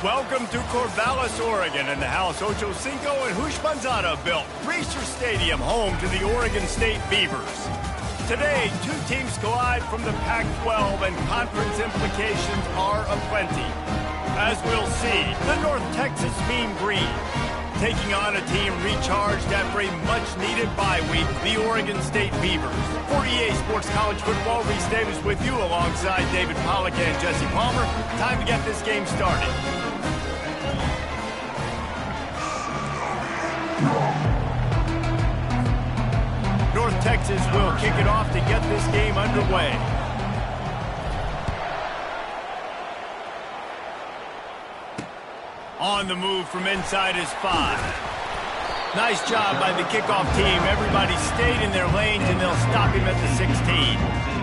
Welcome to Corvallis, Oregon, in the house Ocho Cinco and Hushmanzada built. Reser Stadium, home to the Oregon State Beavers. Today, two teams collide from the Pac-12, and conference implications are aplenty. As we'll see, the North Texas Mean Green taking on a team recharged after a much-needed bye week, the Oregon State Beavers. For EA Sports College Football, Reese Davis with you alongside David Pollack and Jesse Palmer. Time to get this game started. North Texas will kick it off to get this game underway. On the move from inside his 5. Nice job by the kickoff team. Everybody stayed in their lanes, and they'll stop him at the 16.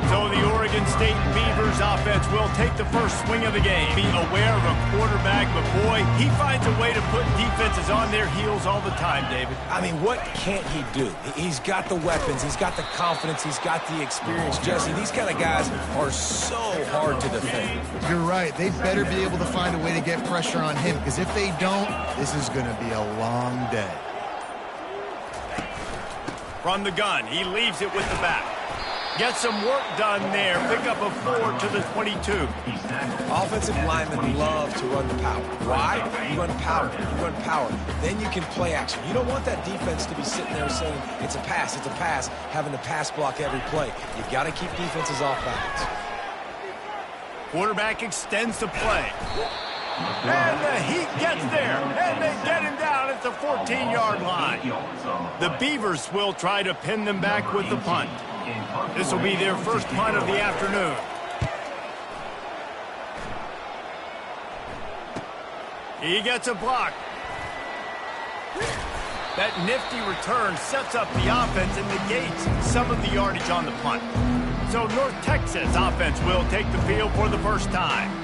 So the Oregon State Beavers offense will take the first swing of the game. Be aware of a quarterback, but boy, he finds a way to put defenses on their heels all the time, David. I mean, what can't he do? He's got the weapons, he's got the confidence, he's got the experience. Jesse, these kind of guys are so hard to defend. You're right. They better be able to find a way to get pressure on him, because if they don't, this is going to be a long day. From the gun, he leaves it with the back. Get some work done there. Pick up a 4 to the 22. Offensive linemen love to run the power. Why? You run power. You run power. Then you can play action. You don't want that defense to be sitting there saying, it's a pass, having to pass block every play. You've got to keep defenses off balance. Quarterback extends the play. And the Heat gets there, and they get him down at the 14-yard line. The Beavers will try to pin them back with the punt. This will be their first punt of the afternoon. He gets a block. That nifty return sets up the offense and negates some of the yardage on the punt. So North Texas offense will take the field for the first time.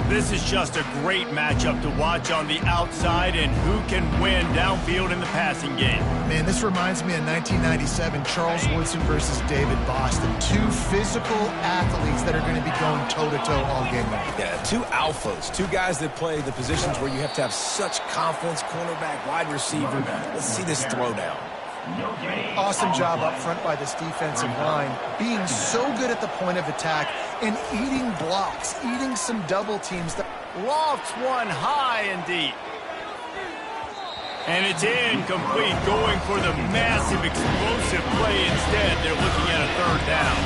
This is just a great matchup to watch on the outside, and who can win downfield in the passing game. Man, this reminds me of 1997, Charles Woodson versus David Boston. Two physical athletes that are going to be going toe-to-toe all game long. Yeah, two alphas, two guys that play the positions where you have to have such confidence, cornerback, wide receiver. Let's see this throwdown. Awesome job up front by this defensive line, being so good at the point of attack and eating blocks, eating some double teams. Lofts one high and deep. And it's incomplete, going for the massive explosive play instead. They're looking at a third down.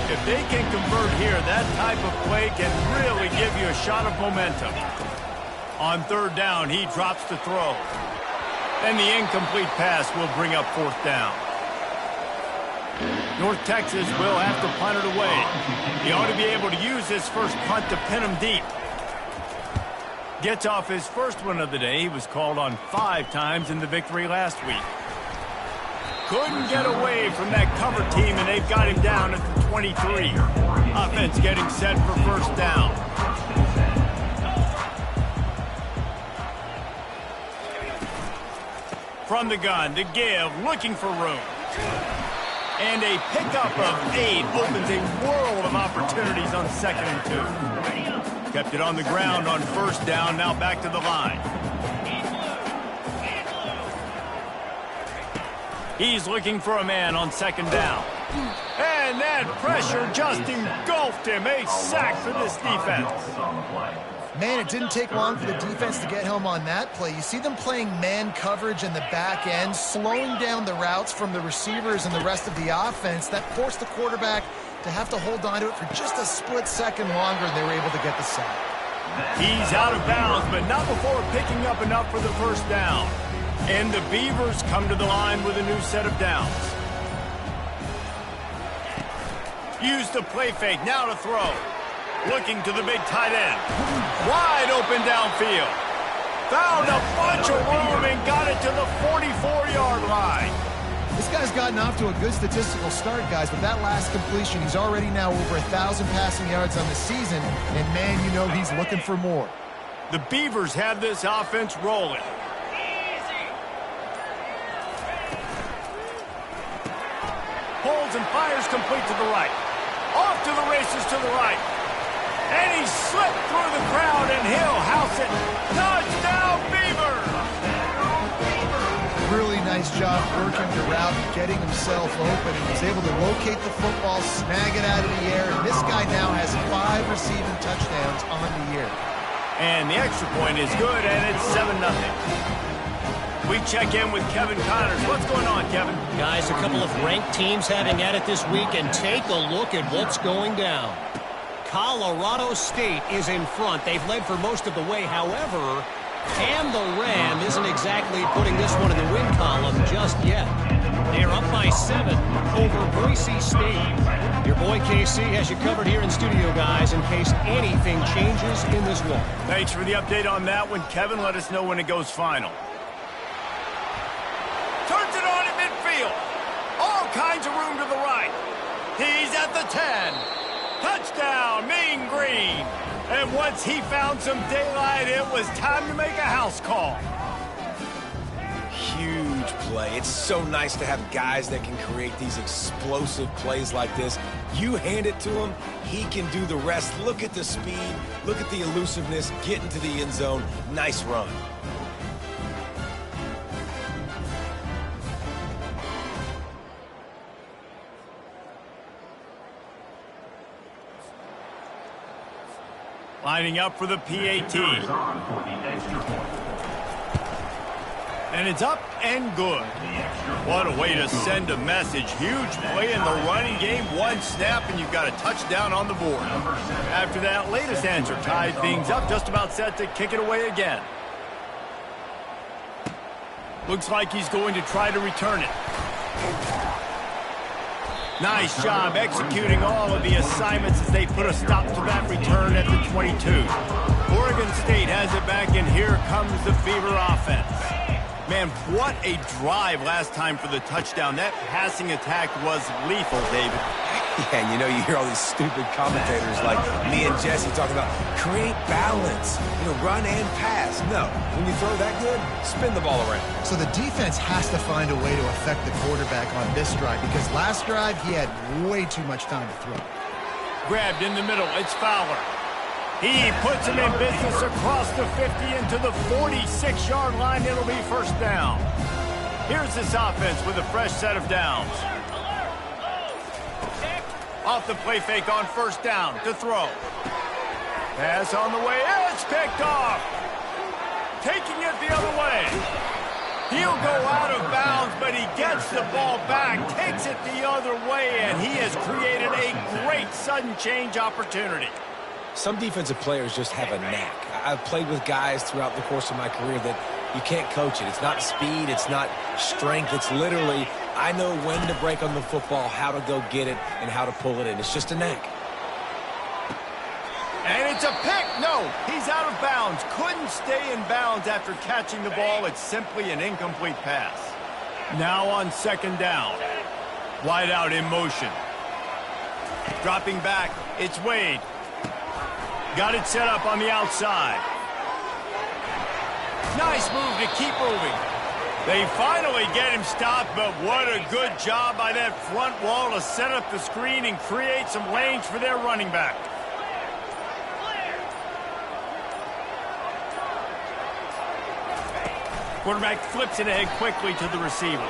If they can convert here, that type of play can really give you a shot of momentum. On third down, he drops the throw. And the incomplete pass will bring up fourth down. North Texas will have to punt it away. He ought to be able to use this first punt to pin him deep. Gets off his first one of the day. He was called on 5 times in the victory last week. Couldn't get away from that cover team, and they've got him down at the 23. Offense getting set for first down. From the gun, to give, looking for room. And a pickup of 8 opens a world of opportunities on 2nd and 2. Kept it on the ground on first down, now back to the line. He's looking for a man on 2nd down. And that pressure just engulfed him. A sack for this defense. Man, it didn't take long for the defense to get home on that play. You see them playing man coverage in the back end, slowing down the routes from the receivers and the rest of the offense. That forced the quarterback to have to hold on to it for just a split second longer, and they were able to get the sack. He's out of bounds, but not before picking up enough for the first down. And the Beavers come to the line with a new set of downs. Use the play fake, now to throw. Looking to the big tight end. Wide open downfield. Found a bunch of room and got it to the 44-yard line. This guy's gotten off to a good statistical start, guys, but that last completion, he's already now over 1,000 passing yards on the season, and man, you know he's looking for more. The Beavers have this offense rolling. Holds and fires complete to the right. Off to the races to the right. And he slipped through the crowd, and he'll house Wilson. Touchdown, Beavers! Really nice job working the route, getting himself open, and was able to locate the football, snag it out of the air, and this guy now has 5 receiving touchdowns on the year. And the extra point is good, and it's 7-0. We check in with Kevin Connors. What's going on, Kevin? Guys, a couple of ranked teams having at it this week, and take a look at what's going down. Colorado State is in front. They've led for most of the way. However, Cam the Ram isn't exactly putting this one in the win column just yet. They are up by 7 over Boise State. Your boy KC has you covered here in studio, guys, in case anything changes in this one. Thanks for the update on that one, Kevin. Let us know when it goes final. Turns it on in midfield. All kinds of room to the right. He's at the 10. Touchdown, Mean Green. And once he found some daylight, it was time to make a house call. Huge play. It's so nice to have guys that can create these explosive plays like this. You hand it to him, he can do the rest. Look at the speed. Look at the elusiveness. Get into the end zone. Nice run. Lining up for the PAT. And it's up and good. What a way to send a message. Huge play in the running game. One snap and you've got a touchdown on the board. After that latest answer tied things up, just about set to kick it away again. Looks like he's going to try to return it. Nice job executing all of the assignments as they put a stop to that return at the 22. Oregon State has it back, and here comes the Beaver offense. Man, what a drive last time for the touchdown. That passing attack was lethal, David. Yeah, and you know, you hear all these stupid commentators like me and Jesse talking about create balance, run and pass. No, when you throw that good, spin the ball around. So the defense has to find a way to affect the quarterback on this drive, because last drive he had way too much time to throw. Grabbed in the middle, it's Fowler. He puts him in business across the 50 into the 46-yard line. It'll be first down. Here's this offense with a fresh set of downs. Off the play fake on first down to throw. Pass on the way. It's picked off. Taking it the other way. He'll go out of bounds, but he gets the ball back, takes it the other way, and he has created a great sudden change opportunity. Some defensive players just have a knack. I've played with guys throughout the course of my career that you can't coach it. It's not speed, it's not strength. It's literally, I know when to break on the football, how to go get it, and how to pull it in. It's just a knack. And it's a pick. No, he's out of bounds. Couldn't stay in bounds after catching the ball. It's simply an incomplete pass. Now on second down. Wide out in motion. Dropping back, it's Wade. Got it set up on the outside. Nice move to keep moving. They finally get him stopped, but what a good job by that front wall to set up the screen and create some lanes for their running back. Quarterback flips it ahead quickly to the receiver.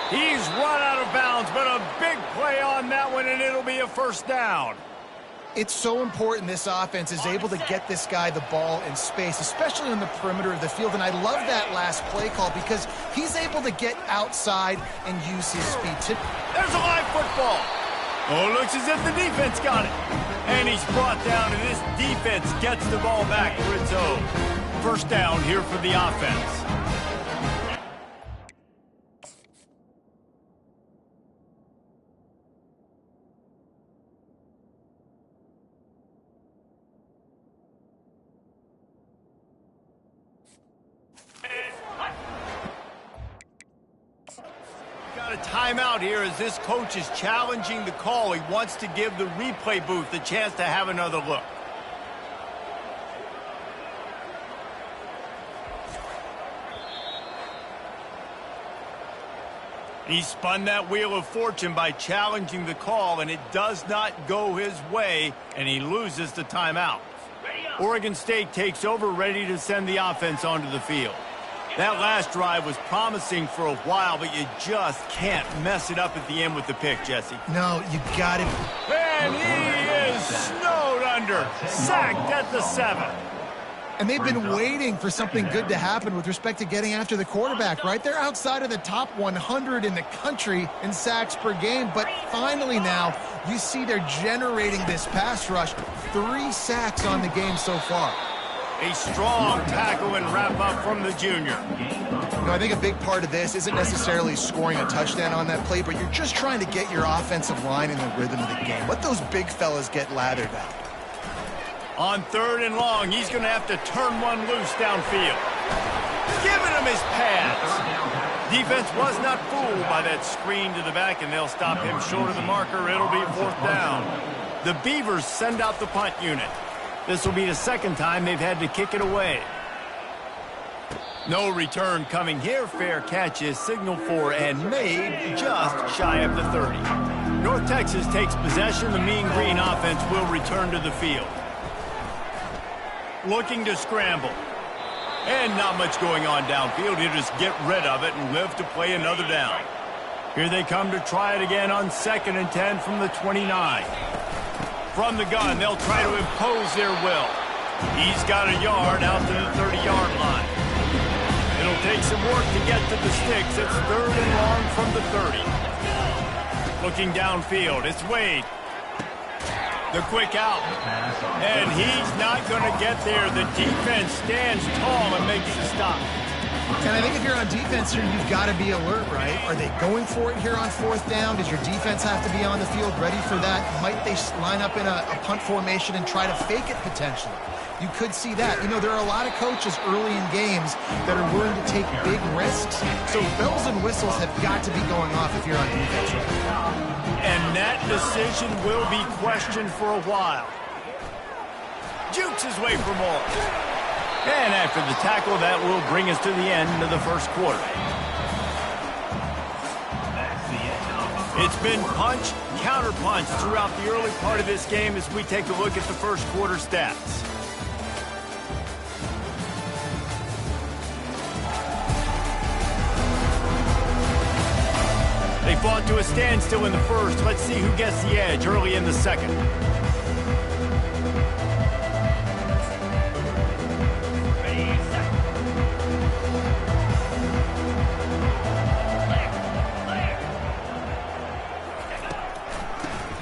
He's run out of bounds, but a big play on that one, and it'll be a first down. It's so important this offense is able to get this guy the ball in space, especially on the perimeter of the field. And I love that last play call because he's able to get outside and use his speed. There's a live football. Oh, looks as if the defense got it. And he's brought down, and this defense gets the ball back for its own. First down here for the offense. Got a timeout here as this coach is challenging the call. He wants to give the replay booth a chance to have another look. He spun that wheel of fortune by challenging the call, and it does not go his way, and he loses the timeout. Oregon State takes over, ready to send the offense onto the field. That last drive was promising for a while, but you just can't mess it up at the end with the pick, Jesse. No, you got it. And he is snowed under, sacked at the 7. And they've been waiting for something good to happen with respect to getting after the quarterback, right? They're outside of the top 100 in the country in sacks per game, but finally now you see they're generating this pass rush. 3 sacks on the game so far. A strong tackle and wrap-up from the junior. I think a big part of this isn't necessarily scoring a touchdown on that play, but you're just trying to get your offensive line in the rhythm of the game. Let those big fellas get lathered out. On 3rd and long, he's going to have to turn one loose downfield. Giving him his pads. Defense was not fooled by that screen to the back, and they'll stop him short of the marker. It'll be 4th down. The Beavers send out the punt unit. This will be the 2nd time they've had to kick it away. No return coming here. Fair catch is signaled for and made just shy of the 30. North Texas takes possession. The Mean Green offense will return to the field. Looking to scramble. And not much going on downfield. He'll just get rid of it and live to play another down. Here they come to try it again on 2nd and 10 from the 29. From the gun, they'll try to impose their will. He's got a yard out to the 30-yard line. It'll take some work to get to the sticks. It's 3rd and long from the 30. Looking downfield, it's Wade. The quick out. And he's not going to get there. The defense stands tall and makes the stop. And I think if you're on defense here, you've got to be alert, right? Are they going for it here on 4th down? Does your defense have to be on the field ready for that? Might they line up in a punt formation and try to fake it potentially? You could see that. You know, there are a lot of coaches early in games that are willing to take big risks. So bells and whistles have got to be going off if you're on defense right now. And that decision will be questioned for a while. Jukes his way for more. And after the tackle, that will bring us to the end of the 1st quarter. It's been punch, counter-punch throughout the early part of this game as we take a look at the 1st quarter stats. They fought to a standstill in the 1st. Let's see who gets the edge early in the 2nd.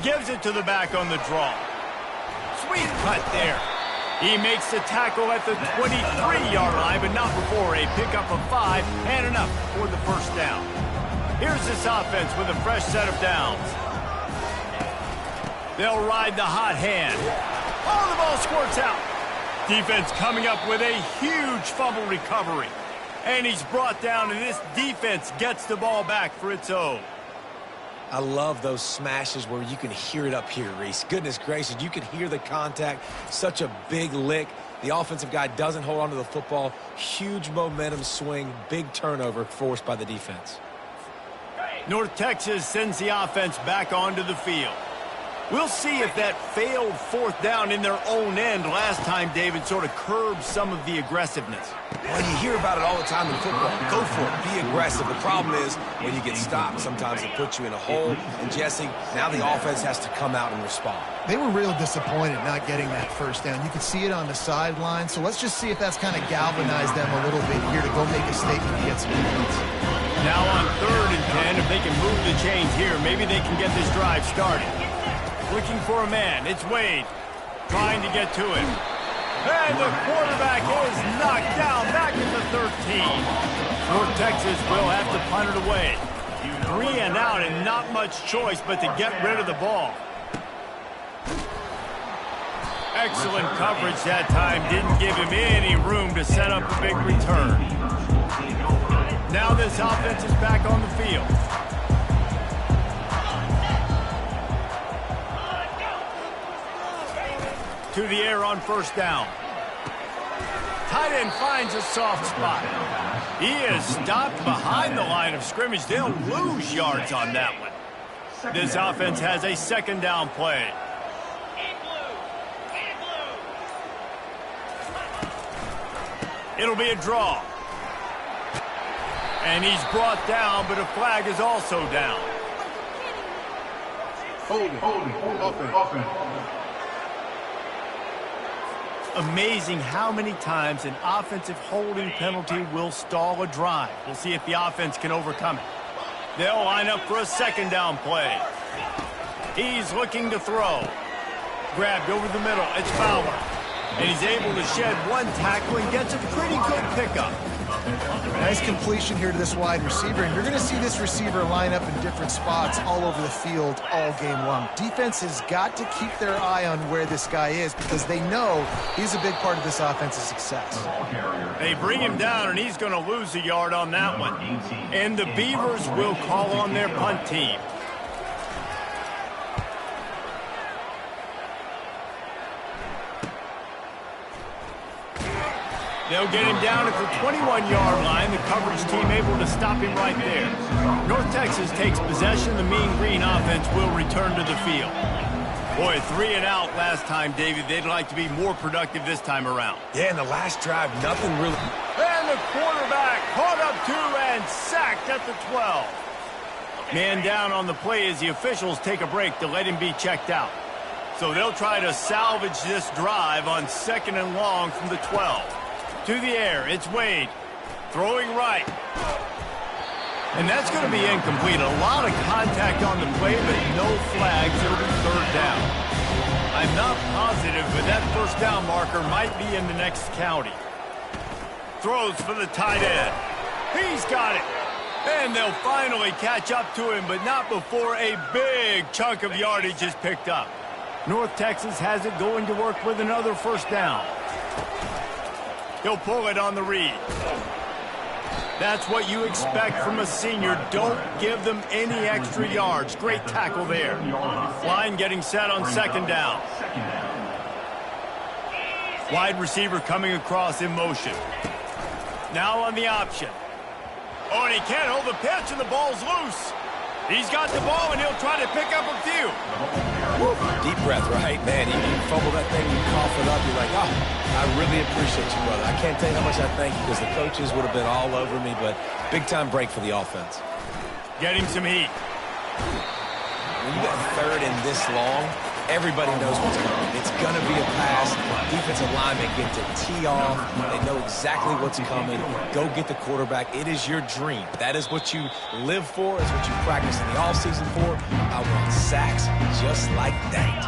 Gives it to the back on the draw. Sweet cut there. He makes the tackle at the 23-yard line, but not before a pickup of 5 and enough for the 1st down. Here's this offense with a fresh set of downs. They'll ride the hot hand. Oh, the ball squirts out. Defense coming up with a huge fumble recovery. And he's brought down, and this defense gets the ball back for its own. I love those smashes where you can hear it up here, Reese. Goodness gracious, you can hear the contact. Such a big lick. The offensive guy doesn't hold on to the football. Huge momentum swing, big turnover forced by the defense. North Texas sends the offense back onto the field. We'll see if that failed 4th down in their own end last time, David, sort of curbed some of the aggressiveness. Well, you hear about it all the time in football. Go for it. Be aggressive. The problem is when you get stopped, sometimes it puts you in a hole. And, Jesse, now the offense has to come out and respond. They were real disappointed not getting that 1st down. You could see it on the sideline. So let's just see if that's kind of galvanized them a little bit here to go make a statement and get some points. Now on 3rd and 10, if they can move the chains here, maybe they can get this drive started. Looking for a man. It's Wade. Trying to get to him. And the quarterback is knocked down back at the 13. North Texas will have to punt it away. 3 and out and not much choice but to get rid of the ball. Excellent coverage that time. Didn't give him any room to set up a big return. Now this offense is back on the field. To the air on 1st down. Tight end finds a soft spot. He is stopped behind the line of scrimmage. They'll lose yards on that one. This offense has a 2nd down play. It'll be a draw. And he's brought down, but a flag is also down. Holding. Amazing how many times an offensive holding penalty will stall a drive. We'll see if the offense can overcome it. They'll line up for a second down play. He's looking to throw. Grabbed over the middle. It's Fowler. And he's able to shed one tackle and gets a pretty good pickup. Nice completion here to this wide receiver, and you're going to see this receiver line up in different spots all over the field all game long. Defense has got to keep their eye on where this guy is because they know he's a big part of this offense's success. They bring him down, and he's going to lose a yard on that one. And the Beavers will call on their punt team. They'll get him down at the 21-yard line. The coverage team able to stop him right there. North Texas takes possession. The Mean Green offense will return to the field. Boy, 3 and out last time, David. They'd like to be more productive this time around. Yeah, in the last drive, nothing really. And the quarterback caught up to and sacked at the 12. Man down on the play as the officials take a break to let him be checked out. So they'll try to salvage this drive on 2nd and long from the 12. To the air, it's Wade. Throwing right. And that's going to be incomplete. A lot of contact on the play, but no flags. It'll be 3rd down. I'm not positive, but that 1st down marker might be in the next county. Throws for the tight end. He's got it. And they'll finally catch up to him, but not before a big chunk of yardage is picked up. North Texas has it going to work with another 1st down. He'll pull it on the read. That's what you expect from a senior. Don't give them any extra yards. Great tackle there. Line getting set on 2nd down. Wide receiver coming across in motion. Now on the option. Oh, and he can't hold the pitch, and the ball's loose. He's got the ball, and he'll try to pick up a few. Woo, deep breath, right? Man, you fumble that thing, you cough it up, you're like, oh, I really appreciate you, brother. I can't tell you how much I thank you because the coaches would have been all over me, but big-time break for the offense. Getting some heat. When you got 3rd and this long, everybody knows what's coming. It's going to be a pass. Defensive linemen get to tee off. They know exactly what's coming. Go get the quarterback. It is your dream. That is what you live for. It's what you practice in the offseason for. I want sacks just like that.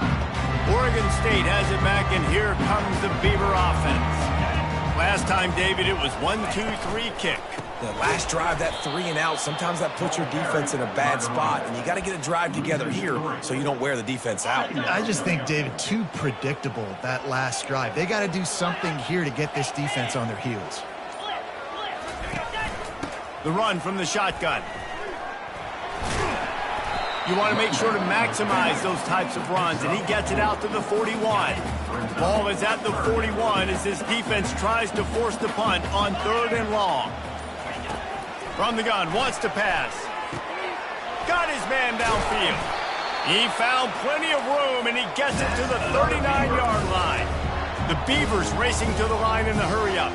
Oregon State has it back, and here comes the Beaver offense. Last time, David, it was 1-2-3 kick. The last drive, that 3 and out, sometimes that puts your defense in a bad spot, and you got to get a drive together here so you don't wear the defense out. I just think, David, too predictable, that last drive. They got to do something here to get this defense on their heels. The run from the shotgun. You want to make sure to maximize those types of runs, and he gets it out to the 41. Ball is at the 41 as this defense tries to force the punt on 3rd and long. From the gun, wants to pass. Got his man downfield. He found plenty of room, and he gets it to the 39-yard line. The Beavers racing to the line in the hurry-up.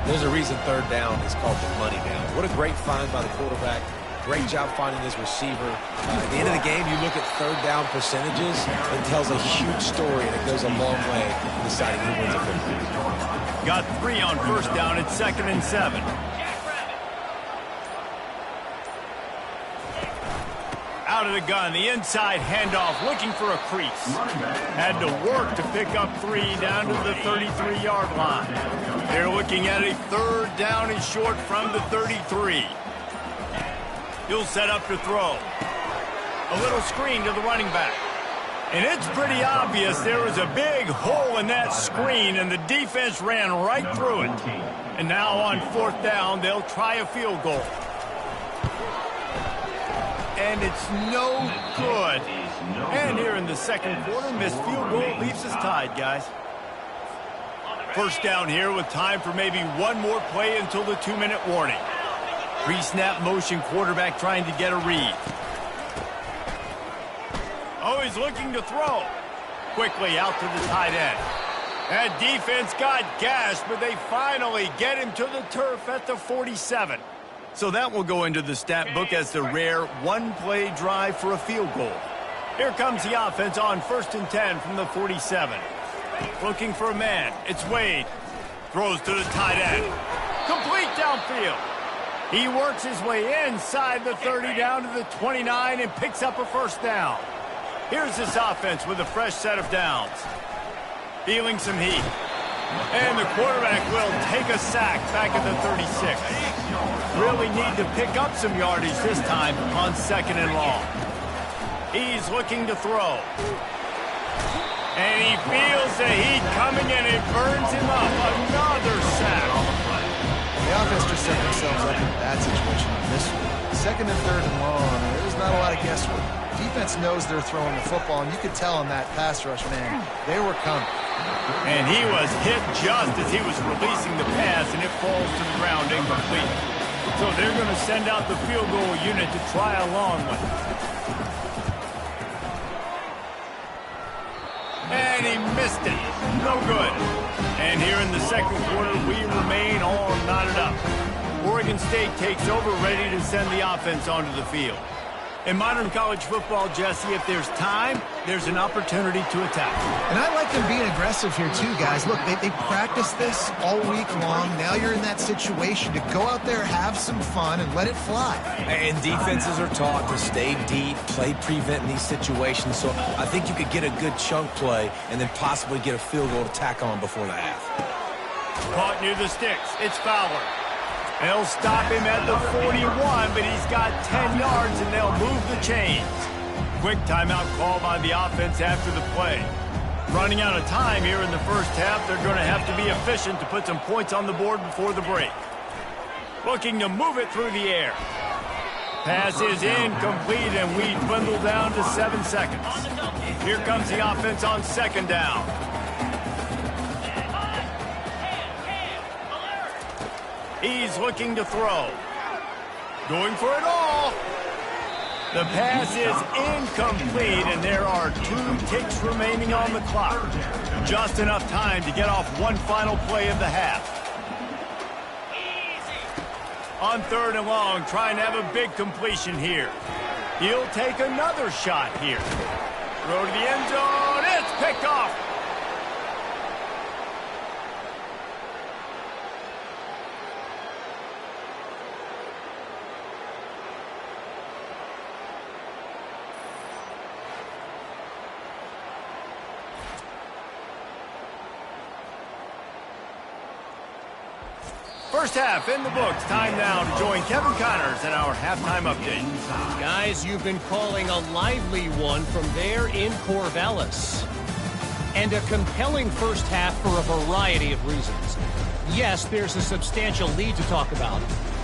There's a reason 3rd down is called the money down. What a great find by the quarterback. Great job finding his receiver. At the end of the game, you look at 3rd down percentages. It tells a huge story, and it goes a long way in deciding who wins a football. Got 3 on 1st down at 2nd and 7. Out of the gun, the inside handoff, looking for a crease. Had to work to pick up 3 down to the 33-yard line. They're looking at a 3rd down and short from the 33. He'll set up to throw. A little screen to the running back. And it's pretty obvious there was a big hole in that screen, and the defense ran right through it. And now on 4th down, they'll try a field goal. And it's no good. And here in the 2nd quarter, missed field goal leaves us tied, guys. 1st down here with time for maybe one more play until the 2-minute warning. Pre-snap motion, quarterback trying to get a read. Oh, he's looking to throw. Quickly out to the tight end. That defense got gashed, but they finally get him to the turf at the 47. So that will go into the stat book as the rare one-play drive for a field goal. Here comes the offense on 1st and 10 from the 47. Looking for a man. It's Wade. Throws to the tight end. Complete downfield. He works his way inside the 30 down to the 29 and picks up a first down. Here's this offense with a fresh set of downs. Feeling some heat. And the quarterback will take a sack back at the 36. Really need to pick up some yardage this time on 2nd and long. He's looking to throw. And he feels the heat coming and it burns him up. Another sack. The offense just set themselves up in a bad situation on this one. 2nd and 3rd and long, there's not a lot of guesswork. Defense knows they're throwing the football, and you could tell on that pass rush, man, they were coming. And he was hit just as he was releasing the pass, and it falls to the ground incomplete. So they're going to send out the field goal unit to try a long one. And he missed it. No good. And here in the 2nd quarter, we remain all knotted up. Oregon State takes over, ready to send the offense onto the field. In modern college football, Jesse, if there's time, there's an opportunity to attack. And I like them being aggressive here too, guys. Look, they practiced this all week long. Now you're in that situation to go out there, have some fun, and let it fly. And defenses are taught to stay deep, play prevent in these situations. So I think you could get a good chunk play and then possibly get a field goal to tack on before the half. Caught near the sticks. It's Fowler. They'll stop him at the 41, but he's got 10 yards, and they'll move the chains. Quick timeout call by the offense after the play. Running out of time here in the first half, they're going to have to be efficient to put some points on the board before the break. Looking to move it through the air. Pass is incomplete, and we dwindle down to 7 seconds. Here comes the offense on 2nd down. He's looking to throw. Going for it all. The pass is incomplete, and there are 2 ticks remaining on the clock. Just enough time to get off one final play of the half. On 3rd and long, trying to have a big completion here. He'll take another shot here. Throw to the end zone. It's picked off. First half in the books. Time now to join Kevin Connors in our halftime update. Guys, you've been calling a lively one from there in Corvallis. And a compelling first half for a variety of reasons. Yes, there's a substantial lead to talk about,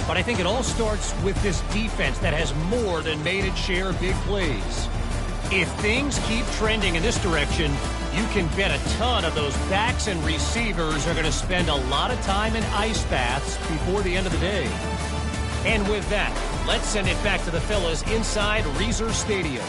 but I think it all starts with this defense that has more than made its share of big plays. If things keep trending in this direction, you can bet a ton of those backs and receivers are going to spend a lot of time in ice baths before the end of the day. And with that, let's send it back to the fellas inside Reser Stadium.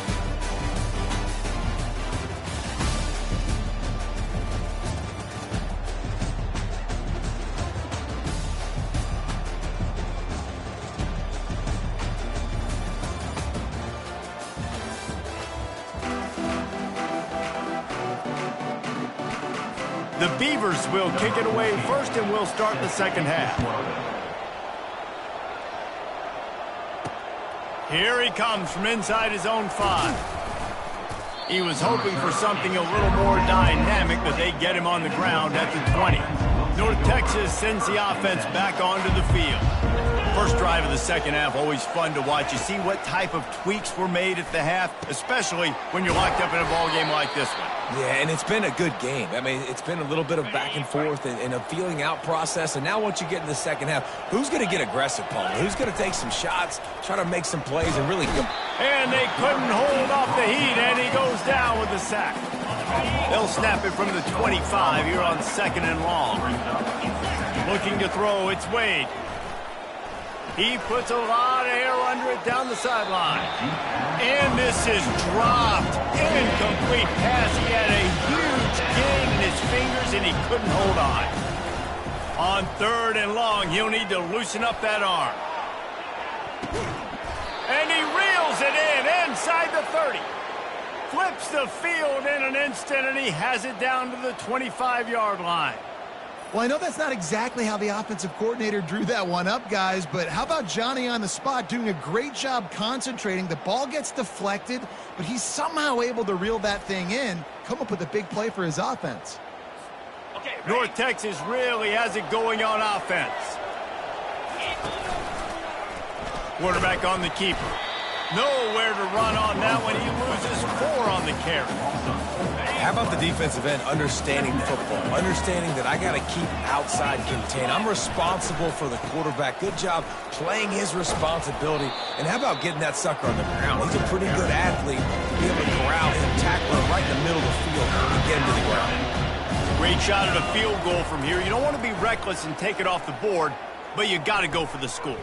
The Beavers will kick it away first, and we'll start the second half. Here he comes from inside his own 5. He was hoping for something a little more dynamic, but they get him on the ground at the 20. North Texas sends the offense back onto the field. First drive of the second half, always fun to watch. You see what type of tweaks were made at the half, especially when you're locked up in a ball game like this one. Yeah, and it's been a good game. I mean, it's been a little bit of back and forth and a feeling out process. And now once you get in the second half, who's going to get aggressive, Paul? Who's going to take some shots, try to make some plays, and really go? And they couldn't hold off the heat, and he goes down with the sack. They'll snap it from the 25 here on 2nd and long. Looking to throw, it's Wade. He puts a lot of air under it down the sideline. And this is dropped. Incomplete pass. He had a huge gain in his fingers, receivers, and he couldn't hold on. On 3rd and long, he'll need to loosen up that arm. And he reels it in inside the 30. Flips the field in an instant, and he has it down to the 25-yard line. Well, I know that's not exactly how the offensive coordinator drew that one up, guys, but how about Johnny on the spot doing a great job concentrating? The ball gets deflected, but he's somehow able to reel that thing in, come up with a big play for his offense. Okay, North Texas really has it going on offense. Quarterback on the keeper. Nowhere to run on that one. He loses 4 on the carry. How about the defensive end understanding football, understanding that I got to keep outside contain. I'm responsible for the quarterback. Good job playing his responsibility. And how about getting that sucker on the ground? He's a pretty good athlete to be able to corral him, tackle him right in the middle of the field and get him to the ground. Great shot at a field goal from here. You don't want to be reckless and take it off the board, but you got to go for the score.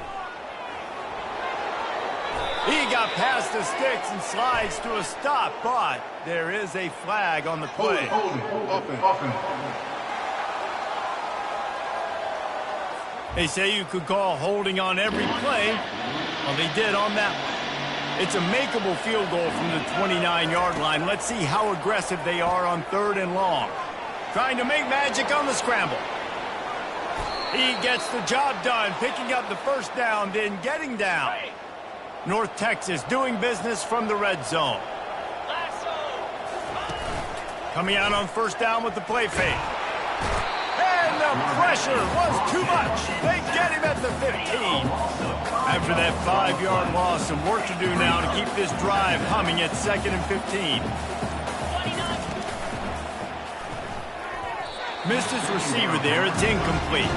He got past the sticks and slides to a stop, but there is a flag on the play. They say you could call holding on every play. Well, they did on that one. It's a makeable field goal from the 29-yard line. Let's see how aggressive they are on 3rd and long. Trying to make magic on the scramble. He gets the job done, picking up the first down, then getting down. North Texas doing business from the red zone. Coming out on 1st down with the play fake. And the pressure was too much. They get him at the 15. After that 5-yard loss, some work to do now to keep this drive humming at 2nd and 15. Missed his receiver there. It's incomplete.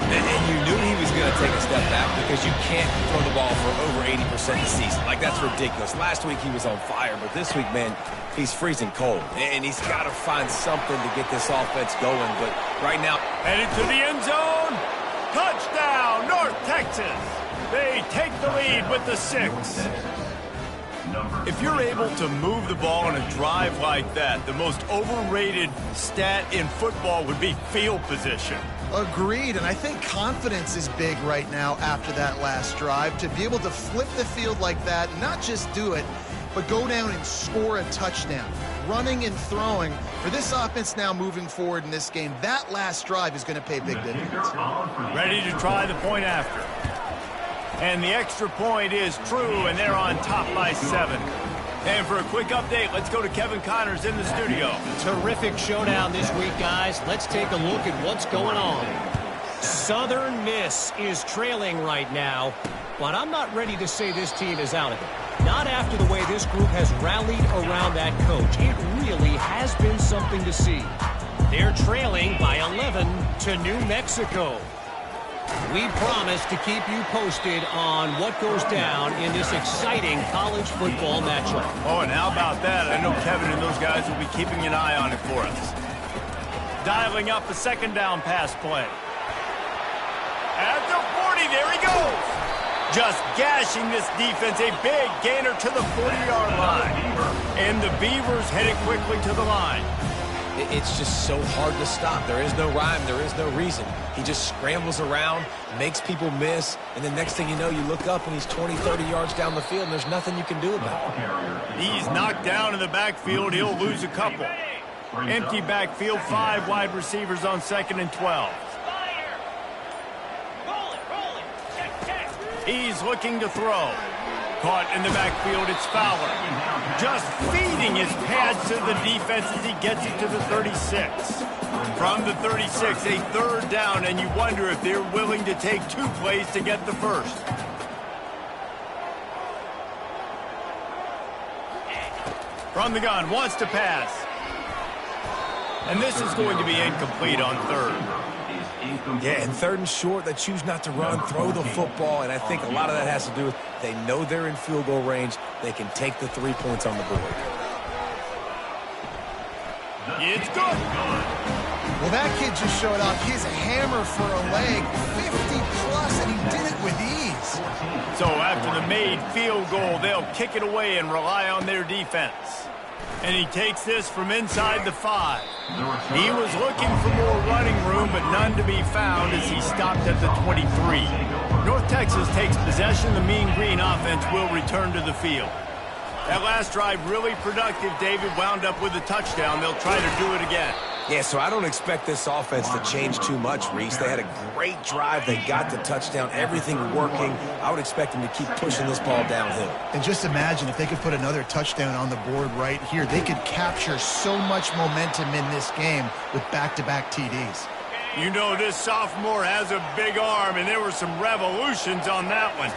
And you knew he was going to take a step back because you can't throw the ball for over 80% of the season. Like, that's ridiculous. Last week he was on fire, but this week, man, he's freezing cold. And he's got to find something to get this offense going. But right now, headed to the end zone. Touchdown, North Texas. They take the lead with the 6. If you're able to move the ball in a drive like that, the most overrated stat in football would be field position. Agreed, and I think confidence is big right now after that last drive. To be able to flip the field like that, not just do it, but go down and score a touchdown. Running and throwing. For this offense now moving forward in this game, that last drive is going to pay big dividends. Ready to try the point after. And the extra point is true, and they're on top by 7. And for a quick update, let's go to Kevin Connors in the studio. Terrific showdown this week, guys. Let's take a look at what's going on. Southern Miss is trailing right now, but I'm not ready to say this team is out of it. Not after the way this group has rallied around that coach. It really has been something to see. They're trailing by 11 to New Mexico. We promise to keep you posted on what goes down in this exciting college football matchup. Oh, and how about that? I know Kevin and those guys will be keeping an eye on it for us. Dialing up a 2nd down pass play. At the 40, there he goes. Just gashing this defense, a big gainer to the 40-yard line. And the Beavers headed quickly to the line. It's just so hard to stop. There is no rhyme. There is no reason. He just scrambles around, makes people miss, and the next thing you know, you look up and he's 20, 30 yards down the field, and there's nothing you can do about it. He's knocked down in the backfield. He'll lose a couple. Empty backfield, 5 wide receivers on 2nd and 12. He's looking to throw. Caught in the backfield, it's Fowler. Just feeding his pads to the defense as he gets it to the 36. From the 36, a 3rd down, and you wonder if they're willing to take 2 plays to get the first. From the gun, wants to pass. And this is going to be incomplete on 3rd. Yeah, and 3rd and short, they choose not to run, throw the football, and I think a lot of that has to do with they know they're in field goal range. They can take the 3 points on the board. It's good. Well, that kid just showed off his hammer for a leg, 50-plus, and he did it with ease. So after the made field goal, they'll kick it away and rely on their defense. And he takes this from inside the 5. He was looking for more running room, but none to be found as he stopped at the 23. North Texas takes possession. The Mean Green offense will return to the field. That last drive really productive. David wound up with a touchdown. They'll try to do it again. Yeah, so I don't expect this offense to change too much, Reese. They had a great drive. They got the touchdown. Everything working. I would expect them to keep pushing this ball downhill. And just imagine if they could put another touchdown on the board right here. They could capture so much momentum in this game with back-to-back TDs. You know this sophomore has a big arm, and there were some revolutions on that one.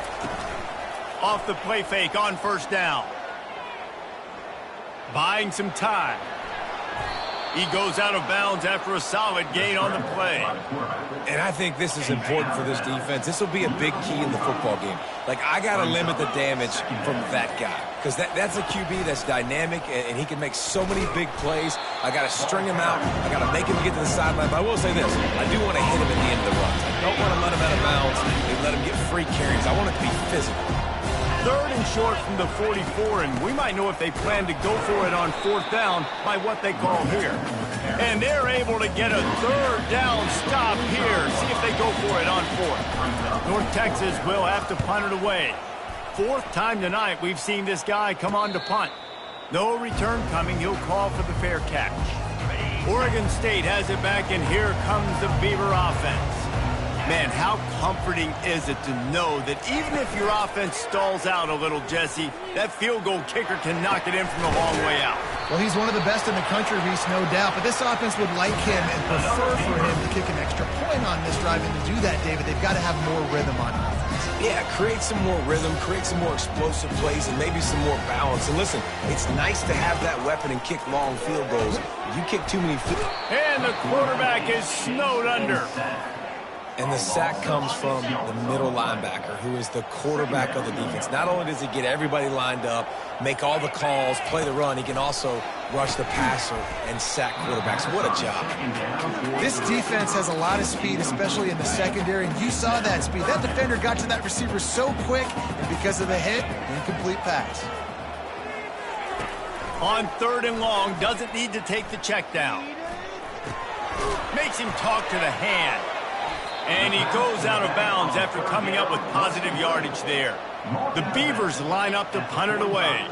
Off the play fake on first down. Buying some time. He goes out of bounds after a solid gain on the play. And I think this is important for this defense. This will be a big key in the football game. Like, I got to limit the damage from that guy. Because that's a QB that's dynamic, and he can make so many big plays. I got to string him out. I got to make him get to the sideline. But I will say this. I do want to hit him at the end of the run. I don't want to let him out of bounds and let him get free carries. I want it to be physical. 3rd and short from the 44, and we might know if they plan to go for it on 4th down by what they call here. And they're able to get a 3rd down stop here. See if they go for it on 4th. North Texas will have to punt it away. 4th time tonight we've seen this guy come on to punt. No return coming. He'll call for the fair catch. Oregon State has it back, and here comes the Beaver offense. Man, how comforting is it to know that even if your offense stalls out a little, Jesse, that field goal kicker can knock it in from a long way out. Well, he's one of the best in the country, Reese, no doubt. But this offense would like him and prefer for him to kick an extra point on this drive. And to do that, David, they've got to have more rhythm on offense. Yeah, create some more rhythm, create some more explosive plays, and maybe some more balance. And listen, it's nice to have that weapon and kick long field goals. You kick too many field goals. And the quarterback is snowed under. And the sack comes from the middle linebacker, who is the quarterback of the defense. Not only does he get everybody lined up, make all the calls, play the run, he can also rush the passer and sack quarterbacks. What a job. This defense has a lot of speed, especially in the secondary, and you saw that speed. That defender got to that receiver so quick, and because of the hit, incomplete pass. On 3rd and long, doesn't need to take the check down. Makes him talk to the hand. And he goes out of bounds after coming up with positive yardage there. The Beavers line up to punt it away.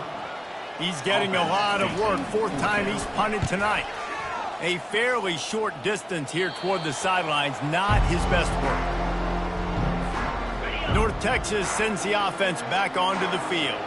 He's getting a lot of work. 4th time he's punted tonight. A fairly short distance here toward the sidelines. Not his best work. North Texas sends the offense back onto the field.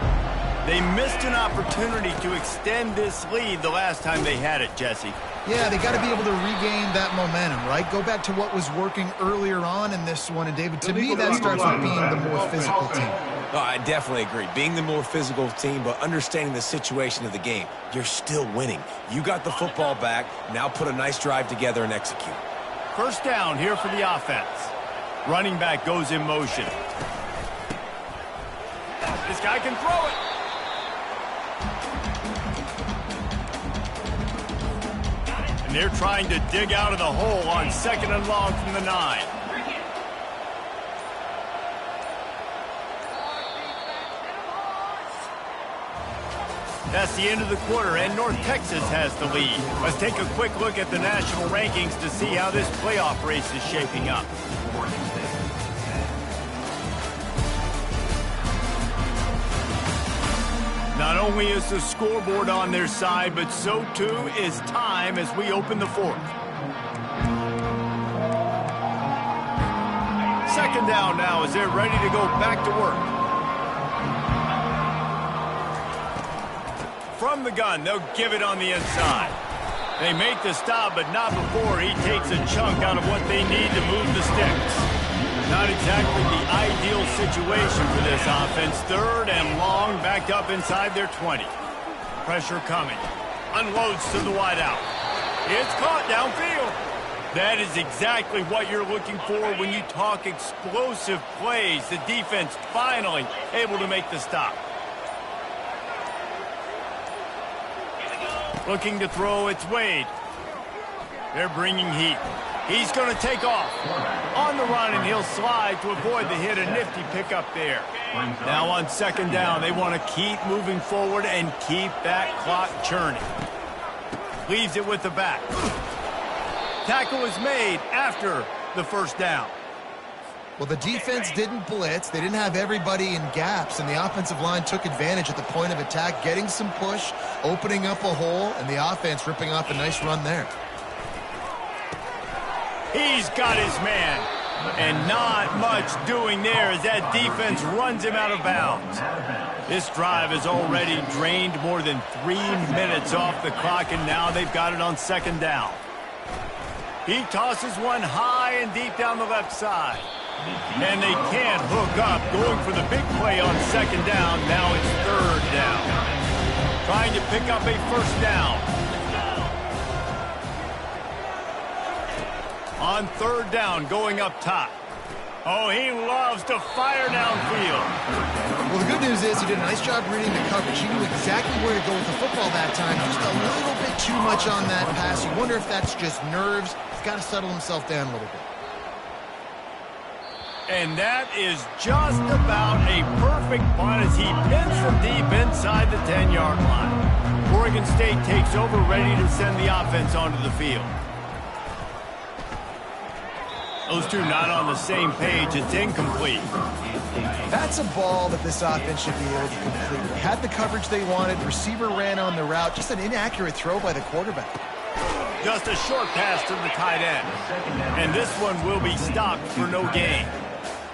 They missed an opportunity to extend this lead the last time they had it, Jesse. Yeah, they got to be able to regain that momentum, right? Go back to what was working earlier on in this one. And, David, to me, that starts with being the more physical team. Oh, I definitely agree. Being the more physical team, but understanding the situation of the game. You're still winning. You got the football back. Now put a nice drive together and execute. 1st down here for the offense. Running back goes in motion. This guy can throw it. And they're trying to dig out of the hole on 2nd and long from the 9. That's the end of the quarter, and North Texas has the lead. Let's take a quick look at the national rankings to see how this playoff race is shaping up. Not only is the scoreboard on their side, but so too is time as we open the 4th. 2nd down now as they're ready to go back to work. From the gun, they'll give it on the inside. They make the stop, but not before he takes a chunk out of what they need to move the sticks. Not exactly the ideal situation for this offense. 3rd and long, backed up inside their 20. Pressure coming. Unloads to the wideout. It's caught downfield. That is exactly what you're looking for when you talk explosive plays. The defense finally able to make the stop. Looking to throw, it's Wade. They're bringing heat. He's going to take off. On the run, and he'll slide to avoid the hit. A nifty pickup there. Now on second down, they want to keep moving forward and keep that clock churning. Leaves it with the back. Tackle is made after the first down. Well, the defense didn't blitz. They didn't have everybody in gaps, and the offensive line took advantage at the point of attack, getting some push, opening up a hole, and the offense ripping off a nice run there. He's got his man, and not much doing there as that defense runs him out of bounds. This drive has already drained more than 3 minutes off the clock, and now they've got it on second down. He tosses one high and deep down the left side. And they can't hook up, going for the big play on second down. Now it's third down. Trying to pick up a first down. On third down, going up top. Oh, he loves to fire downfield. Well, the good news is he did a nice job reading the coverage. He knew exactly where to go with the football that time. Just a little bit too much on that pass. You wonder if that's just nerves. He's got to settle himself down a little bit. And that is just about a perfect punt as he pins them deep inside the 10-yard line. Oregon State takes over, ready to send the offense onto the field. Those two not on the same page. It's incomplete. That's a ball that this offense should be able to complete. They had the coverage they wanted. Receiver ran on the route. Just an inaccurate throw by the quarterback. Just a short pass to the tight end. And this one will be stopped for no gain.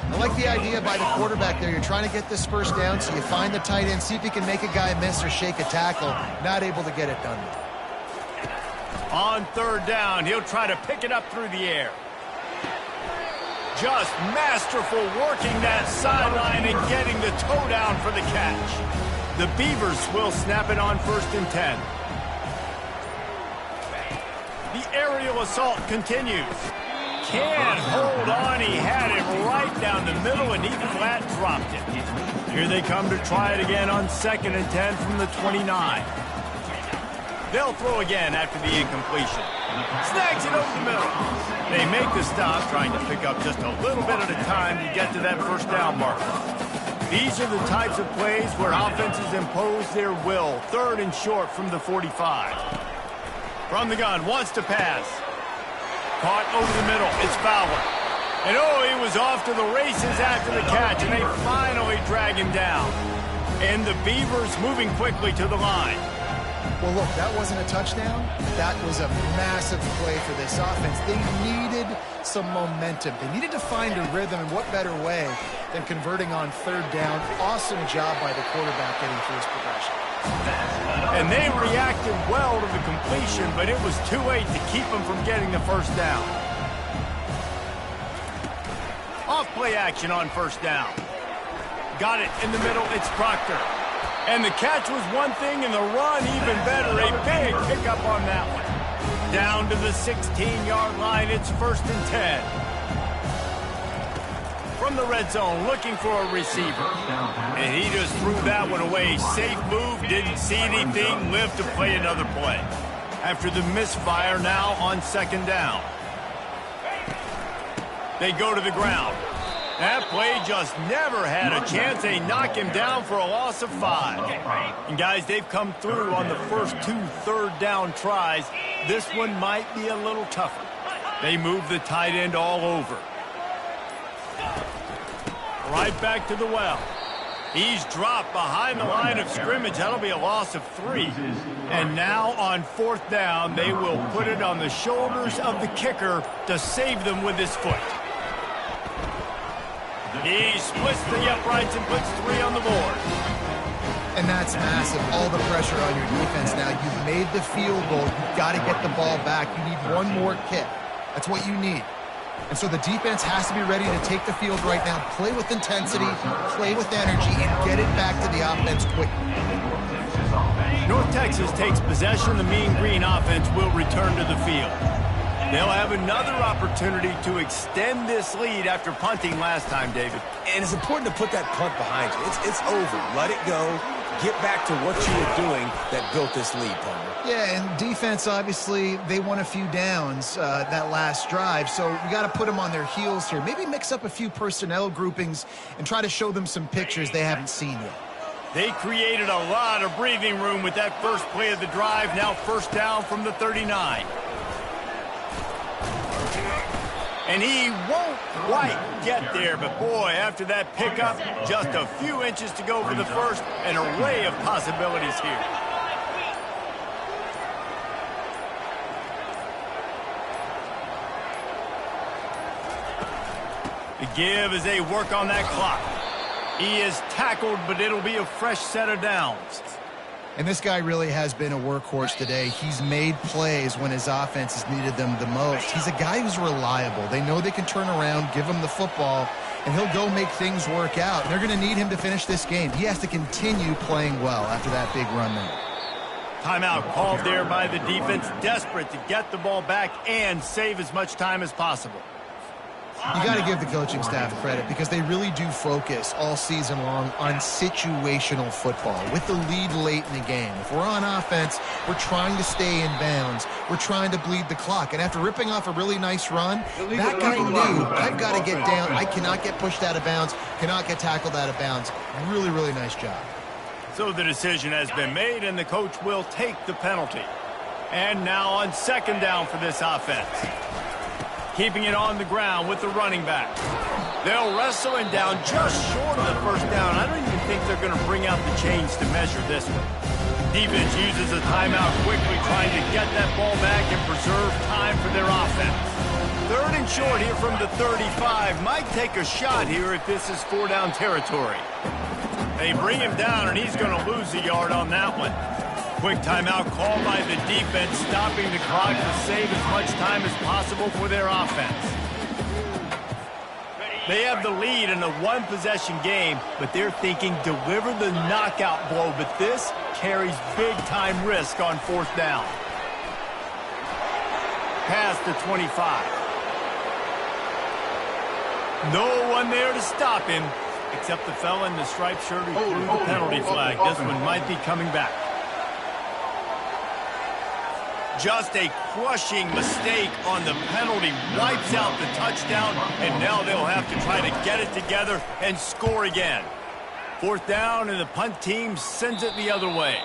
I like the idea by the quarterback there. You're trying to get this first down, so you find the tight end, see if you can make a guy miss or shake a tackle. Not able to get it done. On third down, he'll try to pick it up through the air. Just masterful working that sideline and getting the toe down for the catch. The Beavers will snap it on 1st and 10. The aerial assault continues. Can't hold on. He had it right down the middle, and he flat dropped it. Here they come to try it again on 2nd and 10 from the 29. They'll throw again after the incompletion. Snags it over the middle. They make the stop, trying to pick up just a little bit at a time to get to that first down marker. These are the types of plays where offenses impose their will. 3rd and short from the 45. From the gun, wants to pass. Caught over the middle. It's Fowler. And oh, he was off to the races after the catch, and they finally drag him down. And the Beavers moving quickly to the line. Well, look, that wasn't a touchdown. That was a massive play for this offense. They needed some momentum. They needed to find a rhythm, and what better way than converting on 3rd down. Awesome job by the quarterback getting through his progression. And they reacted well to the completion, but it was too late to keep them from getting the first down. Off play action on 1st down. Got it in the middle. It's Proctor. And the catch was one thing, and the run even better. A big pickup on that one. Down to the 16-yard line. It's 1st and 10. From the red zone, looking for a receiver. And he just threw that one away. Safe move, didn't see anything, lived to play another play. After the misfire, now on 2nd down. They go to the ground. That play just never had a chance. They knock him down for a loss of 5. And guys, they've come through on the first 2 3rd down tries. This one might be a little tougher. They move the tight end all over. Right back to the well. He's dropped behind the line of scrimmage. That'll be a loss of 3. And now on 4th down, they will put it on the shoulders of the kicker to save them with his foot. He splits the uprights and puts 3 on the board. And that's massive. All the pressure on your defense now. You've made the field goal. You've got to get the ball back. You need one more kick. That's what you need. And so the defense has to be ready to take the field right now, play with intensity, play with energy, and get it back to the offense quickly. North Texas takes possession. The Mean Green offense will return to the field. They'll have another opportunity to extend this lead after punting last time, David. And it's important to put that punt behind you. It's over. Let it go. Get back to what you were doing that built this lead, partner. Yeah, and defense, obviously, they won a few downs that last drive, so we got to put them on their heels here. Maybe mix up a few personnel groupings and try to show them some pictures they haven't seen yet. They created a lot of breathing room with that first play of the drive. Now first down from the 39. And he won't quite get there, but boy, after that pickup, just a few inches to go for the first, an array of possibilities here. The give as they work on that clock. He is tackled, but it'll be a fresh set of downs. And this guy really has been a workhorse today. He's made plays when his offense has needed them the most. He's a guy who's reliable. They know they can turn around, give him the football, and he'll go make things work out. They're going to need him to finish this game. He has to continue playing well after that big run there. Timeout called there by the defense, desperate to get the ball back and save as much time as possible. You got to give the coaching staff credit because they really do focus all season long on situational football with the lead late in the game. If we're on offense, we're trying to stay in bounds. We're trying to bleed the clock. And after ripping off a really nice run, that guy knew, I've got to get down. I cannot get pushed out of bounds, cannot get tackled out of bounds. Really, really nice job. So the decision has been made, and the coach will take the penalty. And now on second down for this offense. Keeping it on the ground with the running back. They'll wrestle him down just short of the first down. I don't even think they're going to bring out the chains to measure this one. Defense uses a timeout quickly, trying to get that ball back and preserve time for their offense. Third and short here from the 35. Might take a shot here if this is four-down territory. They bring him down, and he's going to lose a yard on that one. Quick timeout called by the defense, stopping the clock to save as much time as possible for their offense. They have the lead in a one-possession game, but they're thinking deliver the knockout blow, but this carries big-time risk on fourth down. Past the 25. No one there to stop him, except the fella in the striped shirt who threw the penalty flag. This one might be coming back. Just a crushing mistake on the penalty wipes out the touchdown, and now they'll have to try to get it together and score again. Fourth down, and the punt team sends it the other way.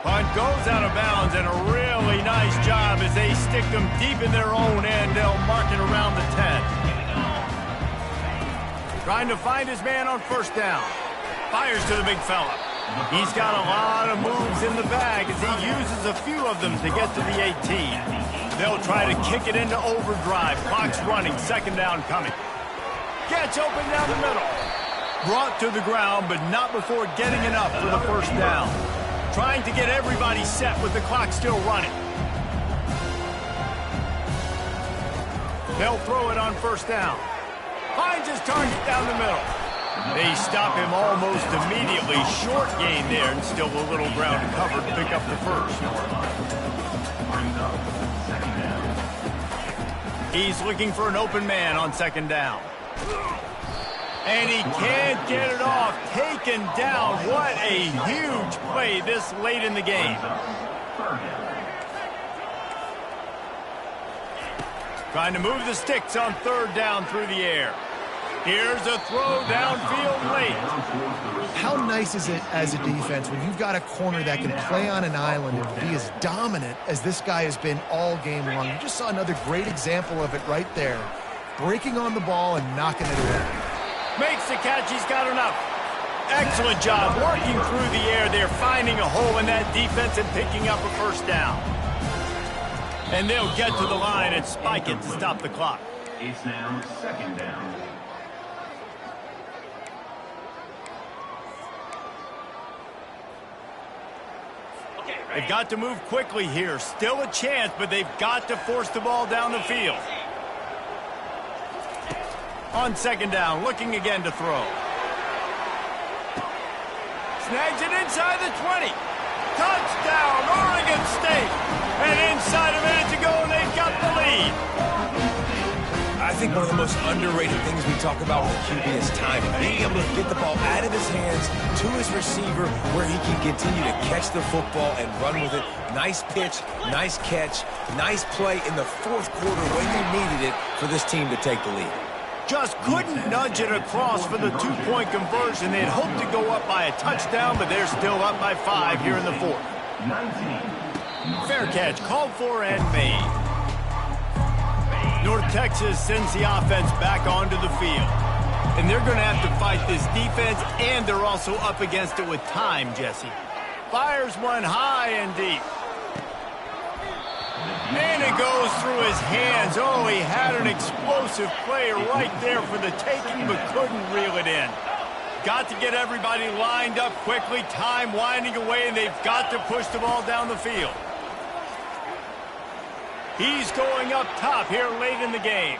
Punt goes out of bounds, and a really nice job as they stick them deep in their own end. They'll mark it around the 10. Trying to find his man on first down. Fires to the big fella. He's got a lot of moves in the bag as he uses a few of them to get to the 18. They'll try to kick it into overdrive. Clock's running, second down coming. Catch open down the middle. Brought to the ground, but not before getting enough for the first down. Trying to get everybody set with the clock still running. They'll throw it on first down. Finds his target down the middle. They stop him almost immediately. Short gain there, and still a little ground to cover to pick up the first. He's looking for an open man on second down. And he can't get it off. Taken down. What a huge play this late in the game. Trying to move the sticks on third down through the air. Here's a throw downfield late. How nice is it as a defense when you've got a corner that can play on an island and be as dominant as this guy has been all game long? You just saw another great example of it right there. Breaking on the ball and knocking it away. Makes the catch. He's got enough. Excellent job working through the air there, finding a hole in that defense and picking up a first down. And they'll get to the line and spike it to stop the clock. It's now second down. They've got to move quickly here. Still a chance, but they've got to force the ball down the field. On second down, looking again to throw. Snags it inside the 20. Touchdown, Oregon State. And inside a minute to go, and they've got the lead. I think one of the most underrated things we talk about with a QB is timing. Being able to get the ball out of his hands to his receiver where he can continue to catch the football and run with it. Nice pitch, nice catch, nice play in the fourth quarter when you needed it for this team to take the lead. Just couldn't nudge it across for the two-point conversion. They'd hoped to go up by a touchdown, but they're still up by 5 here in the fourth. 19. Fair catch called for and made. North Texas sends the offense back onto the field. And they're going to have to fight this defense, and they're also up against it with time, Jesse. Fires one high and deep. And it goes through his hands. Oh, he had an explosive play right there for the taking, but couldn't reel it in. Got to get everybody lined up quickly. Time winding away, and they've got to push the ball down the field. He's going up top here late in the game.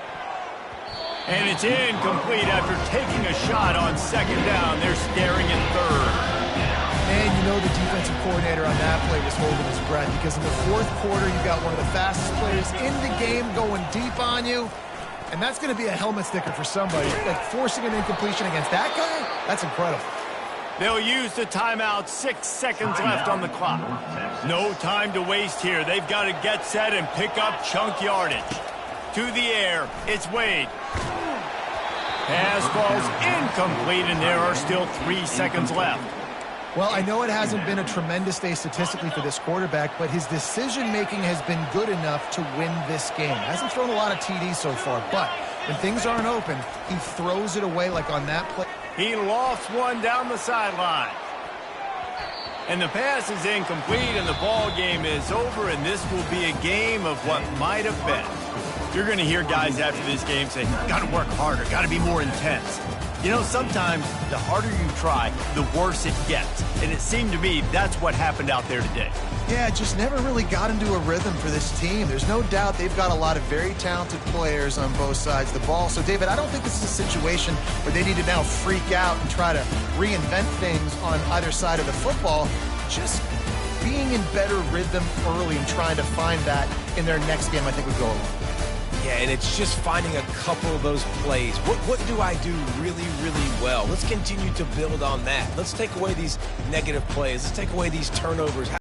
And it's incomplete after taking a shot on second down. They're staring at third. And you know the defensive coordinator on that play was holding his breath because in the fourth quarter, you got one of the fastest players in the game going deep on you. And that's going to be a helmet sticker for somebody. Like forcing an incompletion against that guy, that's incredible. They'll use the timeout. 6 seconds left on the clock. No time to waste here. They've got to get set and pick up chunk yardage. To the air, it's Wade. Pass falls incomplete, and there are still 3 seconds left. Well, I know it hasn't been a tremendous day statistically for this quarterback, but his decision-making has been good enough to win this game. Hasn't thrown a lot of TDs so far, but when things aren't open, he throws it away like on that play. He lofts one down the sideline. And the pass is incomplete, and the ball game is over, and this will be a game of what might have been. You're going to hear guys after this game say, got to work harder, got to be more intense. You know, sometimes the harder you try, the worse it gets. And it seemed to me that's what happened out there today. Yeah, just never really got into a rhythm for this team. There's no doubt they've got a lot of very talented players on both sides of the ball. So, David, I don't think this is a situation where they need to now freak out and try to reinvent things on either side of the football. Just being in better rhythm early and trying to find that in their next game, I think would go a long way. Yeah, and it's just finding a couple of those plays. What do I do really, really well? Let's continue to build on that. Let's take away these negative plays. Let's take away these turnovers.